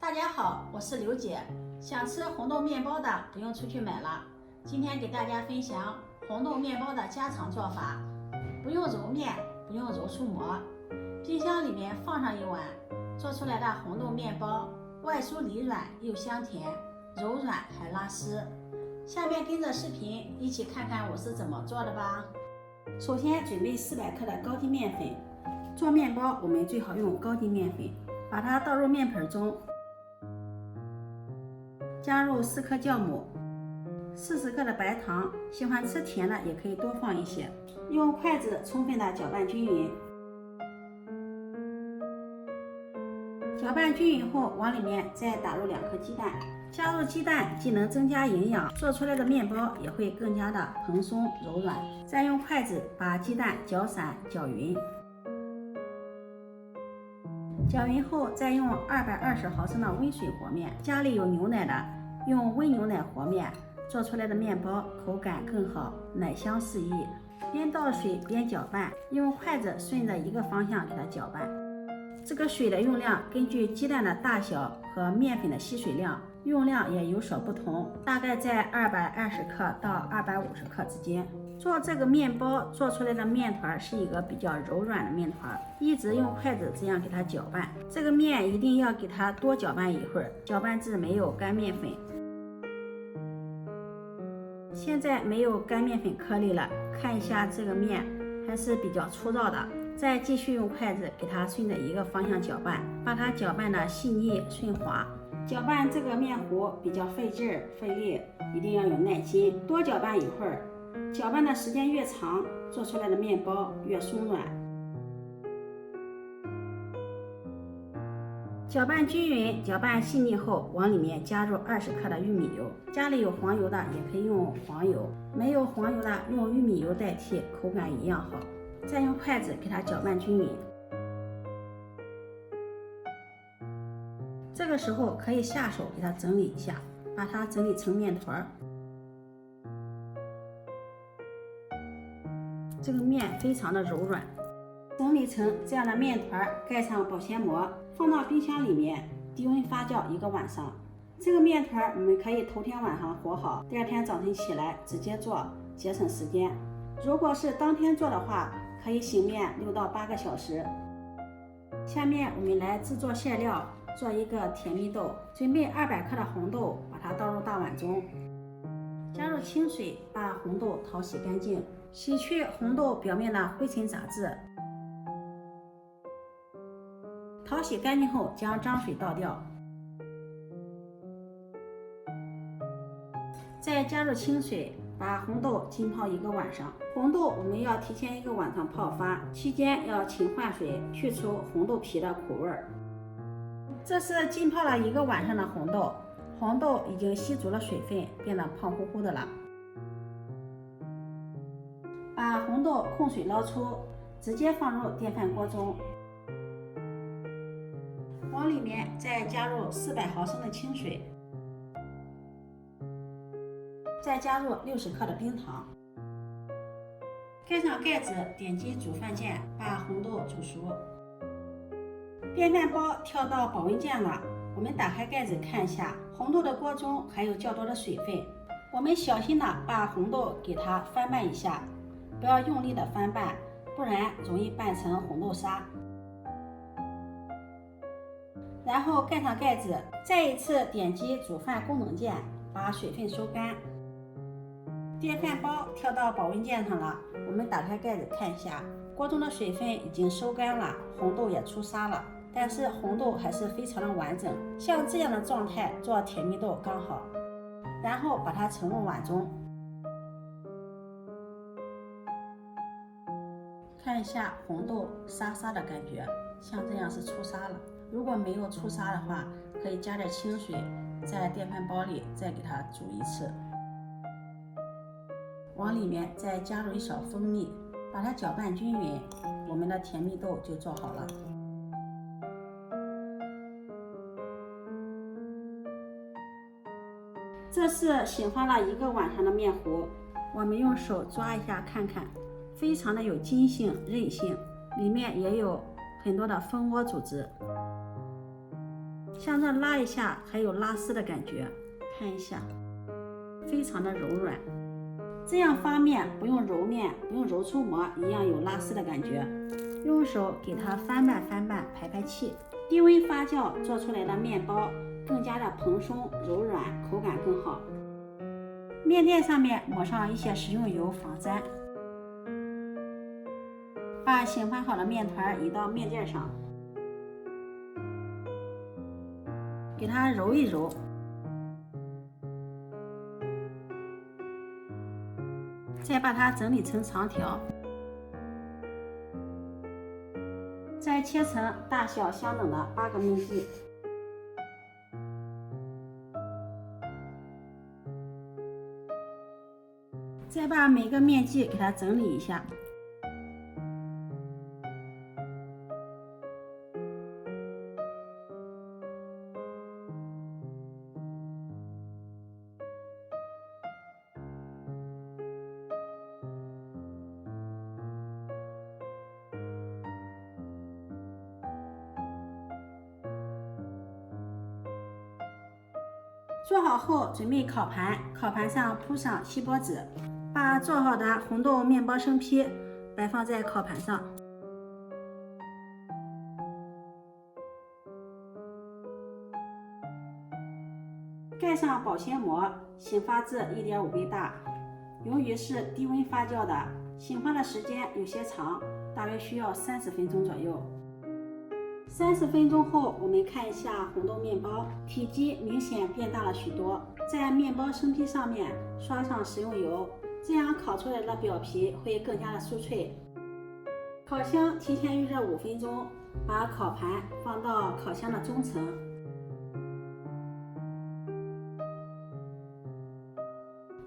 大家好，我是刘姐。想吃红豆面包的不用出去买了，今天给大家分享红豆面包的家常做法，不用揉面，不用揉出膜，冰箱里面放上一碗，做出来的红豆面包外酥里软又香甜，柔软还拉丝。下面跟着视频一起看看我是怎么做的吧。首先准备400克的高筋面粉，做面包我们最好用高筋面粉，把它倒入面盆中，加入4颗酵母，40克的白糖，喜欢吃甜的也可以多放一些。用筷子充分的搅拌均匀。搅拌均匀后，往里面再打入2颗鸡蛋。加入鸡蛋既能增加营养，做出来的面包也会更加的蓬松柔软。再用筷子把鸡蛋搅散搅匀。搅匀后，再用220毫升的温水和面。家里有牛奶的，用温牛奶和面，做出来的面包口感更好，奶香四溢。边倒水边搅拌，用筷子顺着一个方向给它搅拌。这个水的用量根据鸡蛋的大小和面粉的吸水量，用量也有所不同，大概在220克到250克之间。做这个面包做出来的面团是一个比较柔软的面团，一直用筷子这样给它搅拌。这个面一定要给它多搅拌一会儿，搅拌至没有干面粉。现在没有干面粉颗粒了，看一下这个面还是比较粗糙的。再继续用筷子给它顺着一个方向搅拌，把它搅拌的细腻顺滑。搅拌这个面糊比较费劲儿费力，一定要有耐心，多搅拌一会儿。搅拌的时间越长，做出来的面包越松软。搅拌均匀、搅拌细腻后，往里面加入20克的玉米油。家里有黄油的也可以用黄油，没有黄油的用玉米油代替，口感一样好。再用筷子给它搅拌均匀。这个时候可以下手给它整理一下，把它整理成面团。这个面非常的柔软，整理成这样的面团，盖上保鲜膜，放到冰箱里面低温发酵1个晚上。这个面团我们可以头天晚上和好，第二天早晨起来直接做，节省时间。如果是当天做的话，可以醒面6到8个小时。下面我们来制作馅料，做一个甜蜜豆。准备200克的红豆，把它倒入大碗中，加入清水，把红豆淘洗干净，洗去红豆表面的灰尘杂质。淘洗干净后，将脏水倒掉，再加入清水，把红豆浸泡1个晚上。红豆我们要提前1个晚上泡发，期间要勤换水，去除红豆皮的苦味儿。这是浸泡了1个晚上的红豆，红豆已经吸足了水分，变得胖乎乎的了。把红豆控水捞出，直接放入电饭锅中，往里面再加入400毫升的清水，再加入60克的冰糖，盖上盖子，点击煮饭键，把红豆煮熟。电饭煲跳到保温键了，我们打开盖子看一下，红豆的锅中还有较多的水分，我们小心的把红豆给它翻拌一下，不要用力的翻拌，不然容易拌成红豆沙。然后盖上盖子，再一次点击煮饭功能键，把水分收干。电饭煲跳到保温键上了，我们打开盖子看一下，锅中的水分已经收干了，红豆也出沙了，但是红豆还是非常的完整，像这样的状态做甜蜜豆刚好。然后把它盛入碗中，看一下红豆沙沙的感觉，像这样是出沙了。如果没有出沙的话，可以加点清水，在电饭煲里再给它煮一次。往里面再加入1勺蜂蜜，把它搅拌均匀，我们的甜蜜豆就做好了。这是醒发了1个晚上的面糊，我们用手抓一下看看，非常的有筋性韧性，里面也有很多的蜂窝组织。像这拉一下还有拉丝的感觉，看一下，非常的柔软。这样发面不用揉面，不用揉出膜，一样有拉丝的感觉。用手给它翻拌翻拌，排排气。低温发酵做出来的面包更加的蓬松柔软，口感更好。面垫上面抹上一些食用油防粘。把醒发好的面团移到面垫上，给它揉一揉。再把它整理成长条，再切成大小相等的8个面剂。再把每个面剂给它整理一下。做好后，准备烤盘，烤盘上铺上锡箔纸，把做好的红豆面包生坯摆放在烤盘上，盖上保鲜膜，醒发至1.5倍大。由于是低温发酵的，醒发的时间有些长，大约需要30分钟左右。30分钟后，我们看一下红豆面包，体积明显变大了许多。在面包生坯上面刷上食用油，这样烤出来的表皮会更加的酥脆。烤箱提前预热5分钟，把烤盘放到烤箱的中层，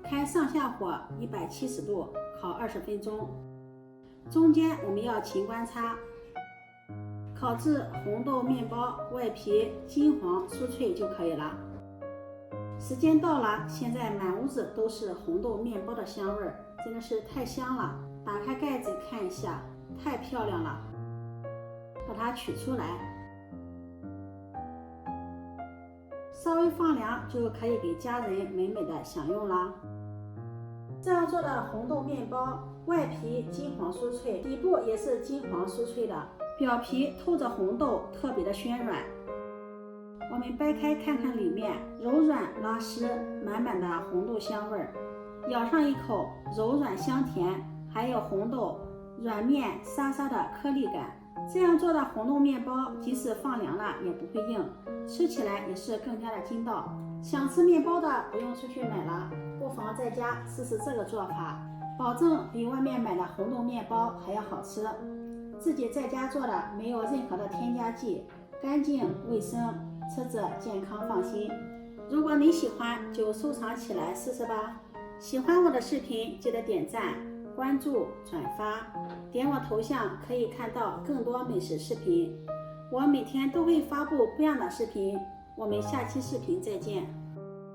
开上下火170度烤20分钟。中间我们要勤观察，烤至红豆面包外皮金黄酥脆就可以了。时间到了，现在满屋子都是红豆面包的香味儿，真的是太香了。打开盖子看一下，太漂亮了。把它取出来，稍微放凉就可以给家人美美的享用啦。这样做的红豆面包，外皮金黄酥脆，底部也是金黄酥脆的，表皮透着红豆，特别的暄软。我们掰开看看里面，柔软拉丝，满满的红豆香味儿。咬上一口，柔软香甜，还有红豆软面沙沙的颗粒感。这样做的红豆面包，即使放凉了也不会硬，吃起来也是更加的筋道。想吃面包的不用出去买了，不妨在家试试这个做法，保证比外面买的红豆面包还要好吃。自己在家做的没有任何的添加剂，干净卫生，吃着健康放心。如果你喜欢，就收藏起来试试吧。喜欢我的视频，记得点赞、关注、转发，点我头像可以看到更多美食视频。我每天都会发布不一样的视频，我们下期视频再见。